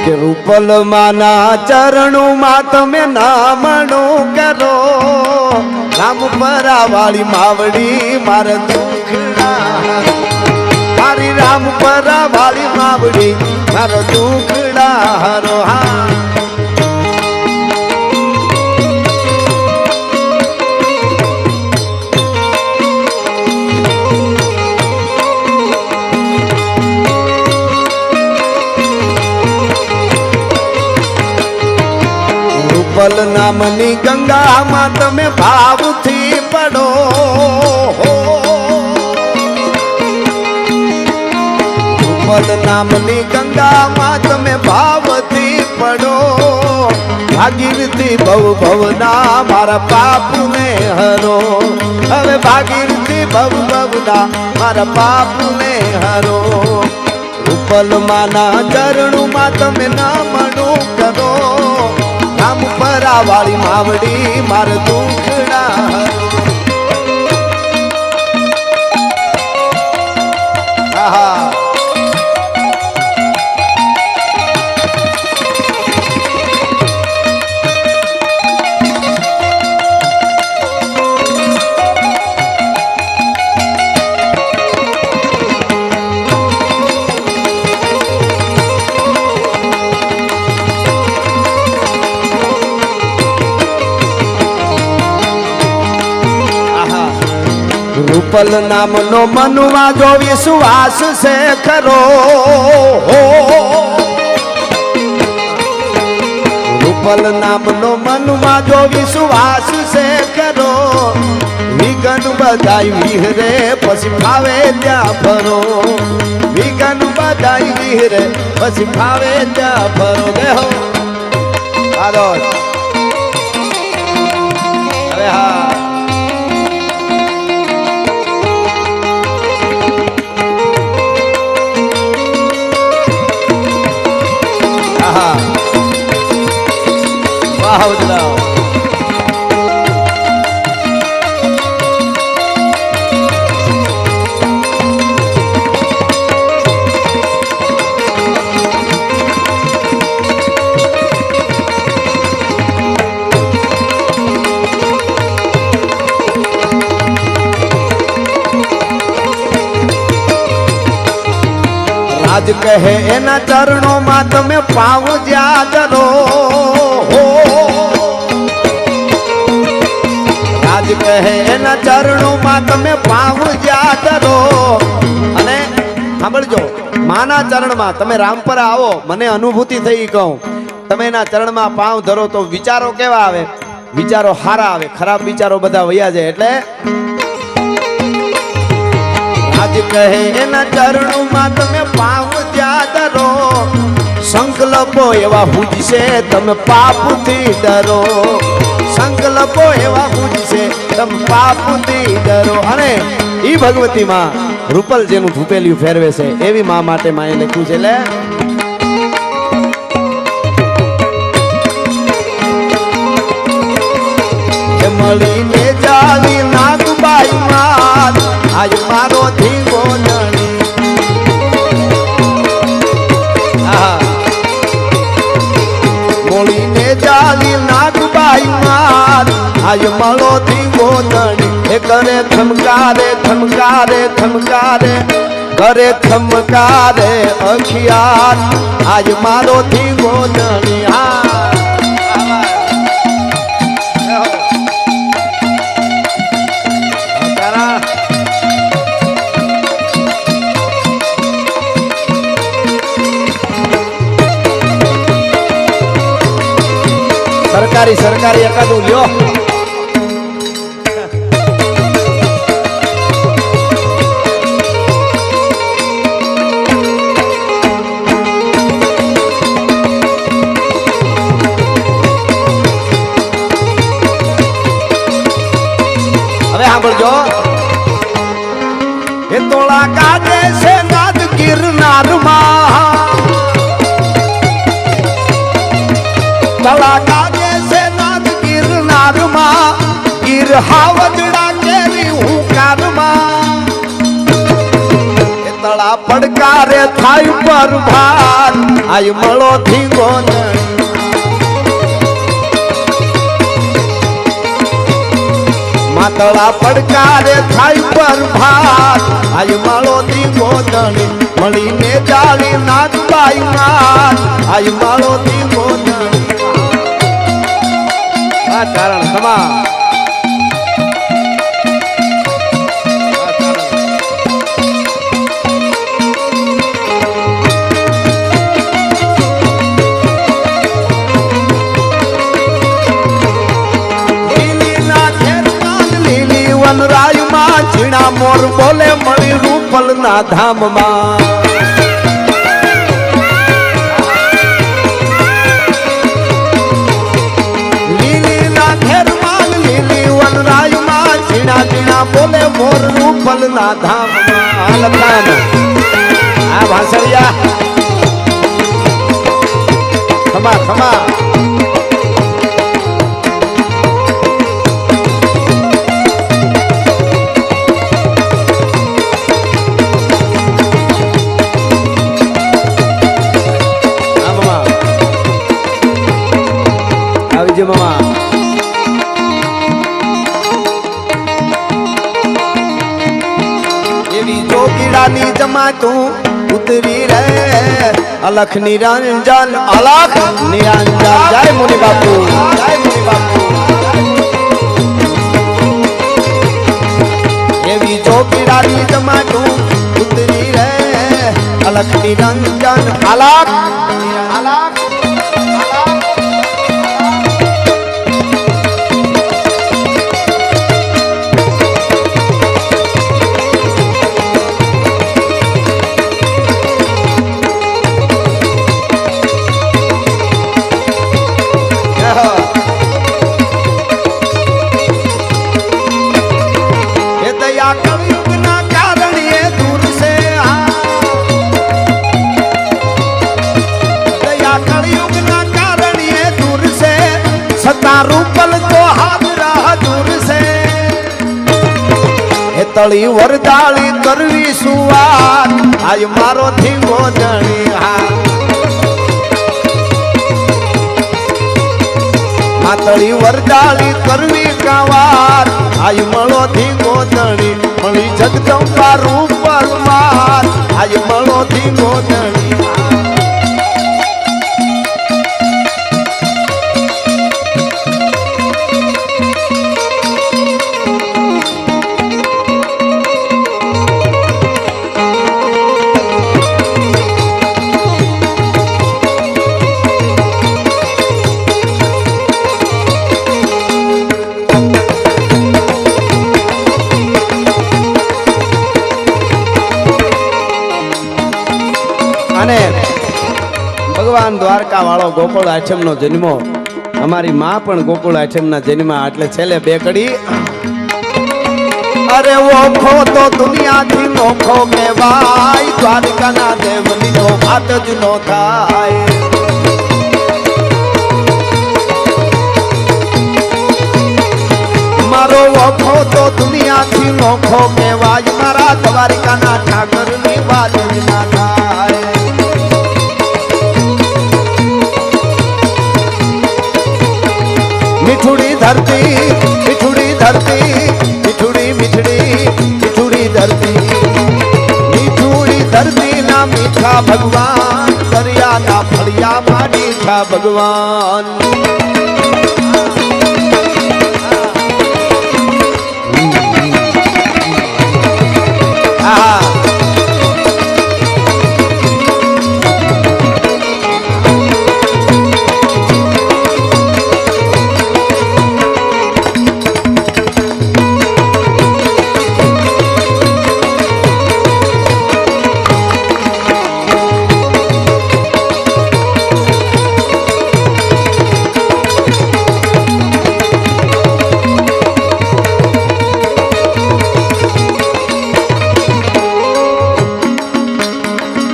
કે રૂપલ માના ચરણું માં તમે નામણું કરો રામ પરા વાળી માવડી મારા દુખડા મારી રામ પરા વાળી માવડી મારો દુખડા હરો હા રૂપલ નામની ગંગામાં તમે ભાવથી પડો રૂપલ નામની ગંગામાં તમે ભાવથી પડો ભાગીરથી ભવ ભવના મારા પાપને હરો હવે ભાગીરથી ભવ ભવના મારા પાપને હરો રૂપલ માના ચરણુમાં તમે નામણું કરો રામ પરા વાળી માવડી માર દુખડા આહા રૂપલ નામનો મનમાં જો વિશ્વાસ છે ખરો રૂપલ નામનો મનમાં જો વિશ્વાસ છે ખરો વિઘન બધાય વિહરે પછી ફાવે ત્યાં ફરો વિઘન બધાય વિહરે પછી ફાવે ત્યાં ફરો દેહો હાલો અરે હા રાજ કહે એના ચરણોમાં તમે પાવ જ્યાં ધરો રાજ કહે એના ચરણોમાં તમે પાવ જ્યાં ધરો અને સાંભળજો માના ચરણમાં તમે રામપરા આવો મને અનુભૂતિ થઈ કહું તમે એના ચરણમાં પાવ ધરો તો વિચારો કેવા આવે વિચારો સારા આવે ખરાબ વિચારો બધા વયા જાય એટલે આજ કહે એના ચરણોમાં તમે પાવ જ્યાં ધરો સંકલ્પો એવા પૂજશે તમે પાપથી ડરો સંકલ્પો એવા પૂજશે તમે પાપથી ડરો અને ઈ ભગવતી માં રૂપલ જેનું ધૂપેલિયું ફેરવે છે એવી માં માટે માં એ લખ્યું છે લે મળીને જાવી નાગબાઈ માં આજ મારો ધીંગો નણી મળીને જાવી નાગબાઈ માં આજ મારો ધીંગો નણી એ કરે થમકારે થમકારે થમકારે કરે થમકારે અખિયાર આજ મારો ધીંગો નણી સરકારી એકાદું લ્યો હવે સાંભળજો એ તોળા કાજે છે નાદ ગિરનાર માં તોળા કાજે છે નાદ ગિરનાર માં ગીર હાવજડા કેરી હું કારમાં એ તળા પડકારે થાય પર ભાર આય મળો થી ગોંધણી માતળા પડકારે થાય પર ભાર આય મળો થી ગોંધણી મળીને જાળી નાગબાઈ માર આય મળો થી ગોંધણી આ કારણ સમા ઝીણા મોર બોલે મળી રૂપલ ના ધામ માં લીલી ના ઘેર માં લીલી વનરાય માં ઝીણા ઝીણા બોલે મોર રૂપલ ના ધામ માં લખાન આ ભાસળિયા ખમા ખમા મામા એવી જોગીડાની જમા તું ઉતરી રે અલખ નિરંજન અલખ નિરંજન જય મુનિ બાપુ જય મુનિ બાપુ એવી જોગીડાની જમા તું ઉતરી રે અલખ નિરંજન અલખ અલખ रूपल तो हाथ दूर से तली वरदाली करवी सुवार आज मारो थी गोदणी तली वरदाली करवी कावार आज मळो थी गोदणी मळी जगदंबा रूपल मार आज मळो थी गोदणी ભગવાન દ્વારકા વાળો ગોકુળ આશ્રમ નો જન્મો અમારી માં પણ ગોકુળ આશ્રમ ના જન્મ એટલે છેલ્લે બે કડી અરે ઓખો તો દુનિયા થી નોખો કહેવાય દ્વારકા ના દેવની નો વાત જ નો થાય મારો ઓખો તો દુનિયા થી નોખો કહેવાય મારા દ્વારકા ના ઠાકર ની વાત જ ના થાય मिठुड़ी धरती मिठुड़ी धरती मिठुड़ी मिठड़ी मिठुड़ी धरती मिठुड़ी धरती ना मीठा भगवान दरिया ना फलिया मानी था भगवान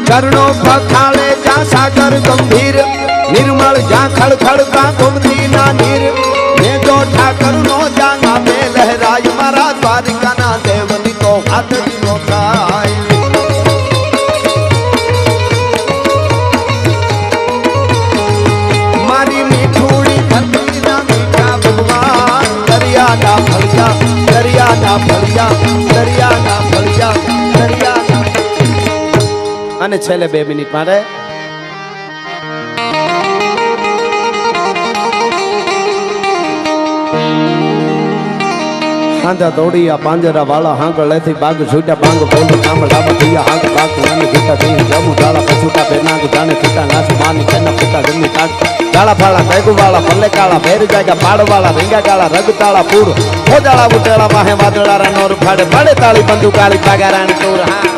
चरणों पखाड़े जा सागर गंभीर निर्मल जा खड़खड़ का घूमती ना नीर ने जो ठाकर नो जाना में लहराय मारा द्वारिका ना देवनी तो हाथ दिनो थाय અને છેલ્લે 2 મિનિટ માટે હાંધા દોડિયા પાંજરા વાળા હાંકળ લેથી બાગ છૂટા બાંગ બોલી કામ ડાબા થયા હાંક બાગ નાને જીતા થઈ જમુ ડાળા પછુટા બેનાગ જાણે છૂટા નાચ માની કેના ફૂટા જમી તાક ડાળા ફાળા કૈગુ વાળા પલ્લે કાળા ભેર જાગા પાડ વાળા રીંગા કાળા રગ તાળા પૂર ખોજાળા ઉટેળા વાહે વાદળારા નોર ફાડે પાડે તાળી બંદુ કાળી બાગારાણી ટૂર હા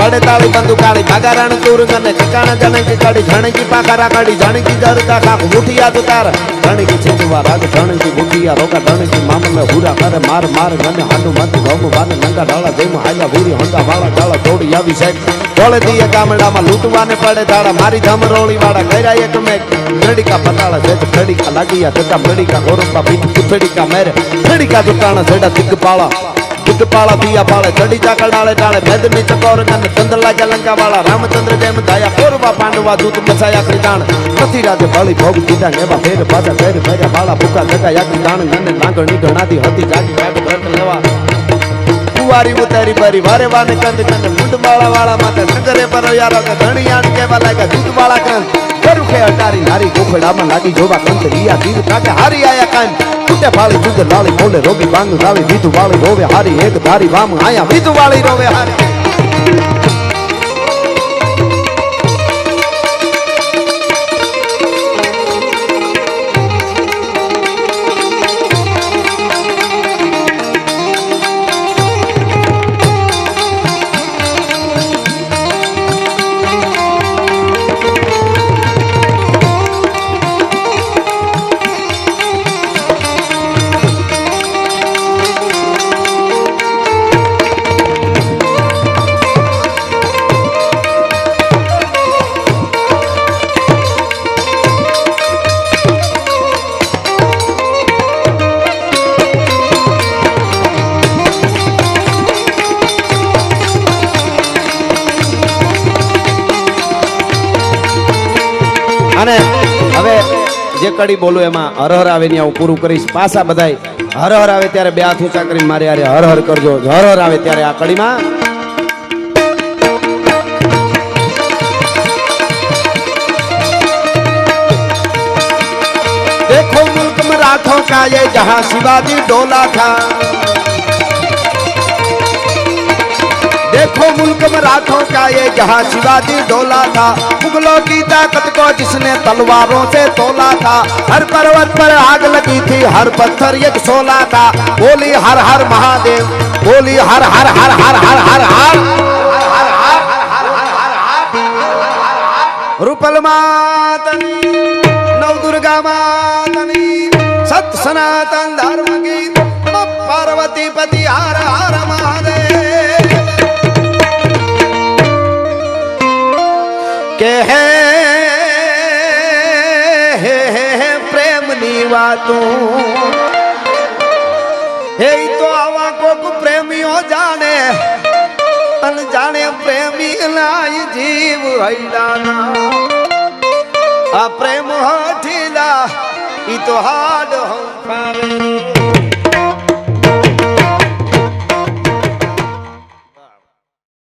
પાડે તાળી બંદુ કાળી બાગારાણી ટૂર ગને ઠિકાણા જાણે કાળી જાણકી પાખરા કાળી જાણકી દરકા ખાક મુઠિયા તો તાર જાણકી ચેતવા રાગ જાણકી મુઠિયા રોકા જાણકી મામલે હુરા કરે માર માર ગને હાંડુ મત ગમ બાને નંગા ડાળા જેમ હાલ્યા વીરી હોંડા વાળા ડાળા દોડી આવી સાહેબ ટોળે દીએ ગામડામાં લૂંટવાને પડે ધાડા મારી ધમરોળી વાળા કર્યા એક મેં ફેડિકા પતાળા જેત ફેડિકા લાગીયા જતા ફેડિકા ગોરંબા બીજ ફેડિકા મેરે ફેડિકા દુકાણા જેડા દિગ્પાળા દિગ્પાળા દિયા પાળે ચડી ચાકળ ડાળે ડાળે ભેદની ચકોર ગને ચંદ્ર લાગ્યા લંકા વાળા રામચંદ્ર જેમ ધાયા કોરવા પાંડવા દૂત બસાયા કૃતાણ નથી રાજે બળી ભોગ દીધા એવા ફેર પાછા ફેર ફેર્યા વાળા ભૂકા જગાયા કૃતાણ ગને લાંગણી ગણાતી હતી જાગી કાઢ ભરત લેવા કુવારી ઉતારી બારી વારે વાને કંદ કંદ મુંડ વાળા વાળા માથે નગરે પર યાર કે ધણી આણ કેવા લાગ્યા દૂધ વાળા કંદ કરુખે અટારી નારી ગોખડામાં લાગી જોવા કંદ રિયા દીવ કાકે હારી આયા કાન કુટે ફાળી જુદ લાળી બોલે રોગી બાંગ રાવી વિધુ વાળી રોવે હારી એક ધારી વામ આયા વિધુ વાળી રોવે હારી અને હવે જે કડી બોલું એમાં હર હર આવે ને હું પૂરું કરીશ પાછા બધાય હર હર આવે ત્યારે 2 હાથ ઊંચા કરીને મારે યારે હર હર કરજો હર હર આવે ત્યારે આ કડીમાં देखो मुल्क मराठों का ये जहां शिवाजी डोला था देखो मुल्क मराठों का ये जहां शिवाजी डोला था मुगलों की ताकत को जिसने तलवारों से तोला था हर पर्वत पर आग लगी थी हर पत्थर एक सोला था बोली हर हर महादेव बोली हर हर हर हर हर हर हर रूपल मातनी नव दुर्गा मातनी सत सनातन धर्म की पार्वती पति हर हर महादेव के है प्रेम नी वातों हे तो आवा को प्रेमियों जाने अनजाने प्रेमी लाई जीव हैदाना आ प्रेम हठीला ई तो हाड हम